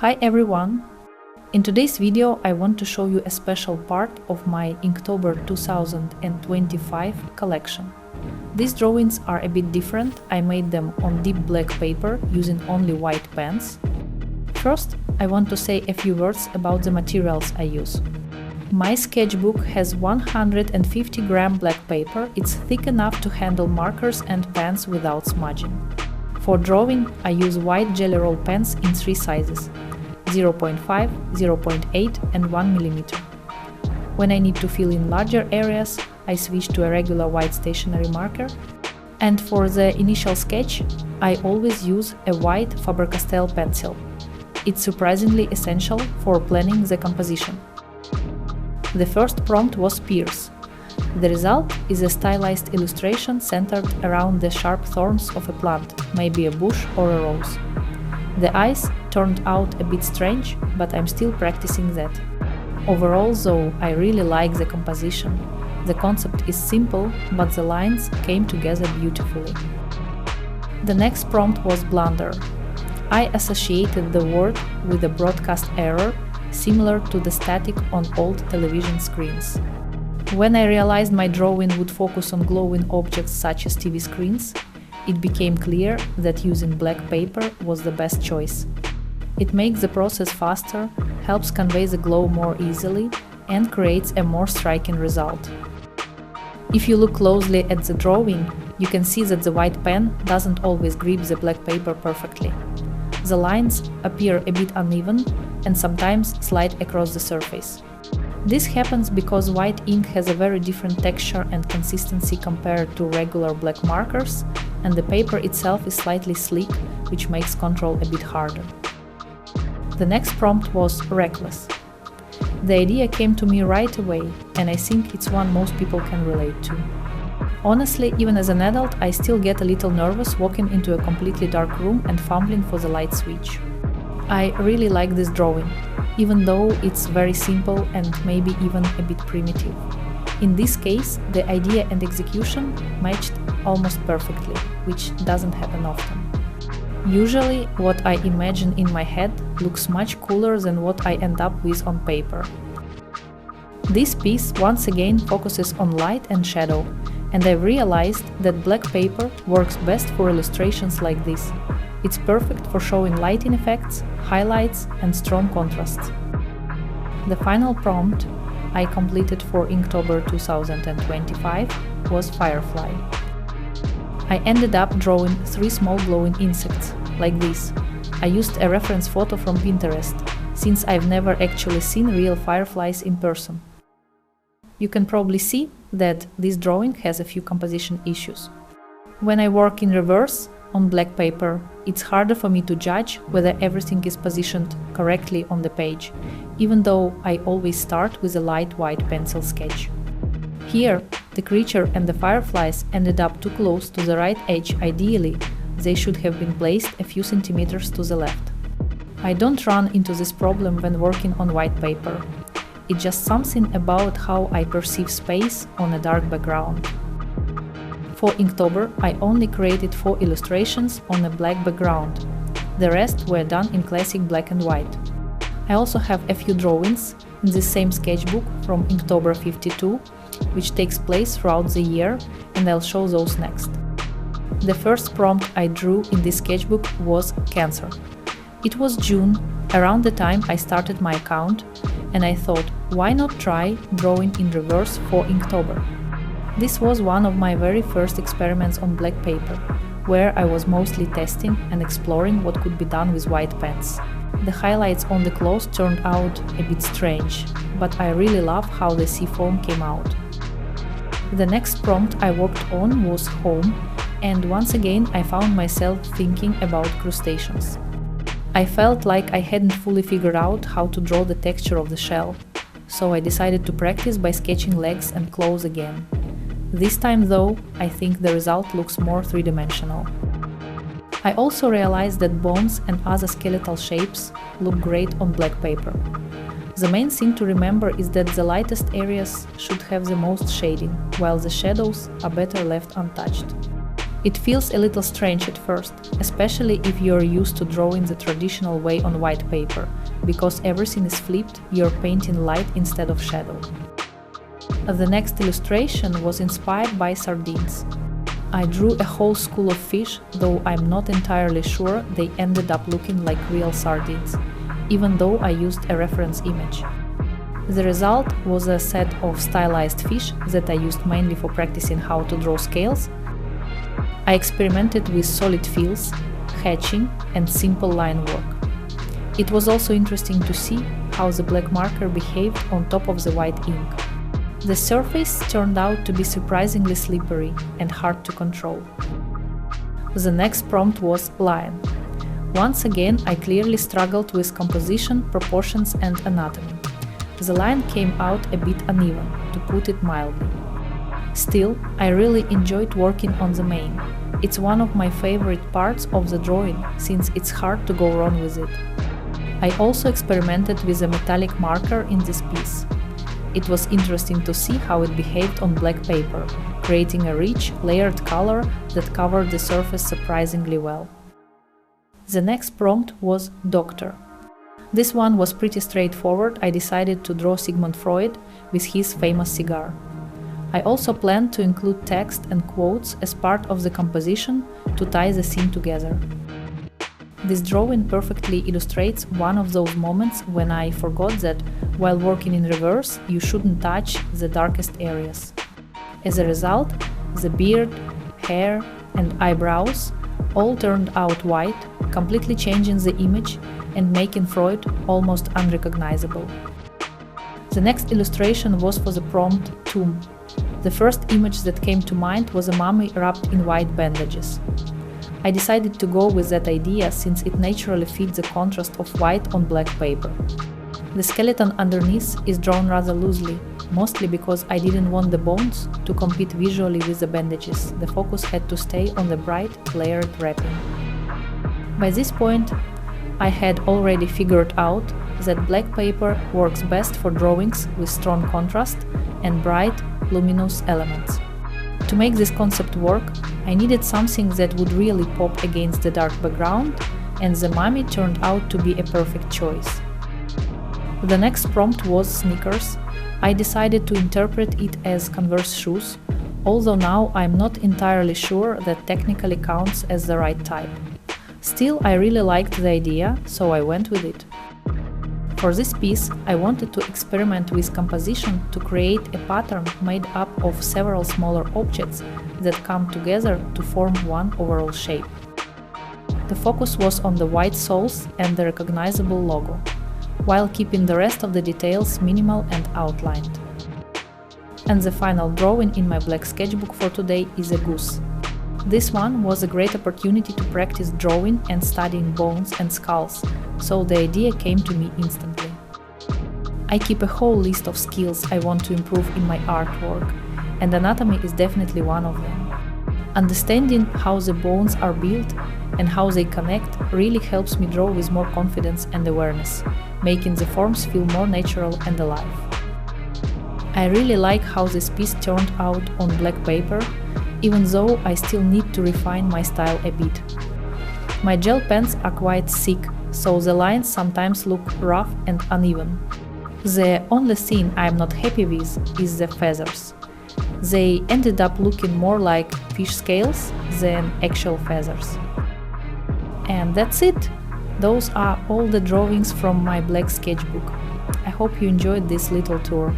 Hi everyone! In today's video I want to show you a special part of my Inktober 2025 collection. These drawings are a bit different. I made them on deep black paper using only white pens. First, I want to say a few words about the materials I use. My sketchbook has 150 gram black paper. It's thick enough to handle markers and pens without smudging. For drawing, I use white GellyRoll pens in 3 sizes: 0.5, 0.8 and 1 mm. When I need to fill in larger areas, I switch to a regular white stationery marker. And for the initial sketch, I always use a white Faber-Castell pencil. It's surprisingly essential for planning the composition. The first prompt was Pierce. The result is a stylized illustration centered around the sharp thorns of a plant, maybe a bush or a rose. The eyes turned out a bit strange, but I'm still practicing that. Overall though, I really like the composition. The concept is simple, but the lines came together beautifully. The next prompt was blunder. I associated the word with a broadcast error, similar to the static on old television screens. When I realized my drawing would focus on glowing objects such as TV screens, it became clear that using black paper was the best choice. It makes the process faster, helps convey the glow more easily, and creates a more striking result. If you look closely at the drawing, you can see that the white pen doesn't always grip the black paper perfectly. The lines appear a bit uneven and sometimes slide across the surface. This happens because white ink has a very different texture and consistency compared to regular black markers, and the paper itself is slightly sleek, which makes control a bit harder. The next prompt was reckless. The idea came to me right away, and I think it's one most people can relate to. Honestly, even as an adult, I still get a little nervous walking into a completely dark room and fumbling for the light switch. I really like this drawing, even though it's very simple and maybe even a bit primitive. In this case, the idea and execution matched almost perfectly, which doesn't happen often. Usually, what I imagine in my head looks much cooler than what I end up with on paper. This piece once again focuses on light and shadow, and I realized that black paper works best for illustrations like this. It's perfect for showing lighting effects, highlights, and strong contrasts. The final prompt I completed for Inktober 2025 was Firefly. I ended up drawing 3 small glowing insects, like this. I used a reference photo from Pinterest, since I've never actually seen real fireflies in person. You can probably see that this drawing has a few composition issues. When I work in reverse, on black paper, it's harder for me to judge whether everything is positioned correctly on the page, even though I always start with a light white pencil sketch. Here, the creature and the fireflies ended up too close to the right edge. Ideally, they should have been placed a few centimeters to the left. I don't run into this problem when working on white paper. It's just something about how I perceive space on a dark background. For Inktober, I only created 4 illustrations on a black background. The rest were done in classic black and white. I also have a few drawings in the same sketchbook from Inktober 52, which takes place throughout the year, and I'll show those next. The first prompt I drew in this sketchbook was Cancer. It was June, around the time I started my account, and I thought, why not try drawing in reverse for Inktober? This was one of my very first experiments on black paper, where I was mostly testing and exploring what could be done with white pens. The highlights on the clothes turned out a bit strange, but I really love how the sea foam came out. The next prompt I worked on was home, and once again I found myself thinking about crustaceans. I felt like I hadn't fully figured out how to draw the texture of the shell, so I decided to practice by sketching legs and claws again. This time though, I think the result looks more three-dimensional. I also realized that bones and other skeletal shapes look great on black paper. The main thing to remember is that the lightest areas should have the most shading, while the shadows are better left untouched. It feels a little strange at first, especially if you're used to drawing the traditional way on white paper, because everything is flipped, you're painting light instead of shadow. The next illustration was inspired by sardines. I drew a whole school of fish, though I'm not entirely sure they ended up looking like real sardines, even though I used a reference image. The result was a set of stylized fish that I used mainly for practicing how to draw scales. I experimented with solid fills, hatching, and simple line work. It was also interesting to see how the black marker behaved on top of the white ink. The surface turned out to be surprisingly slippery and hard to control. The next prompt was lion. Once again, I clearly struggled with composition, proportions, and anatomy. The line came out a bit uneven, to put it mildly. Still, I really enjoyed working on the mane. It's one of my favorite parts of the drawing, since it's hard to go wrong with it. I also experimented with a metallic marker in this piece. It was interesting to see how it behaved on black paper, creating a rich, layered color that covered the surface surprisingly well. The next prompt was Doctor. This one was pretty straightforward. I decided to draw Sigmund Freud with his famous cigar. I also planned to include text and quotes as part of the composition to tie the scene together. This drawing perfectly illustrates one of those moments when I forgot that, while working in reverse, you shouldn't touch the darkest areas. As a result, the beard, hair, and eyebrows all turned out white, completely changing the image and making Freud almost unrecognizable. The next illustration was for the prompt Tomb. The first image that came to mind was a mummy wrapped in white bandages. I decided to go with that idea since it naturally fits the contrast of white on black paper. The skeleton underneath is drawn rather loosely, mostly because I didn't want the bones to compete visually with the bandages. The focus had to stay on the bright, layered wrapping. By this point, I had already figured out that black paper works best for drawings with strong contrast and bright, luminous elements. To make this concept work, I needed something that would really pop against the dark background, and the mummy turned out to be a perfect choice. The next prompt was sneakers. I decided to interpret it as Converse shoes, although now I'm not entirely sure that technically counts as the right type. Still, I really liked the idea, so I went with it. For this piece, I wanted to experiment with composition to create a pattern made up of several smaller objects that come together to form one overall shape. The focus was on the white soles and the recognizable logo, while keeping the rest of the details minimal and outlined. And the final drawing in my black sketchbook for today is a goose. This one was a great opportunity to practice drawing and studying bones and skulls, so the idea came to me instantly. I keep a whole list of skills I want to improve in my artwork, and anatomy is definitely one of them. Understanding how the bones are built and how they connect really helps me draw with more confidence and awareness, making the forms feel more natural and alive. I really like how this piece turned out on black paper, even though I still need to refine my style a bit. My gel pens are quite thick, so the lines sometimes look rough and uneven. The only thing I'm not happy with is the feathers. They ended up looking more like fish scales than actual feathers. And that's it! Those are all the drawings from my black sketchbook. I hope you enjoyed this little tour.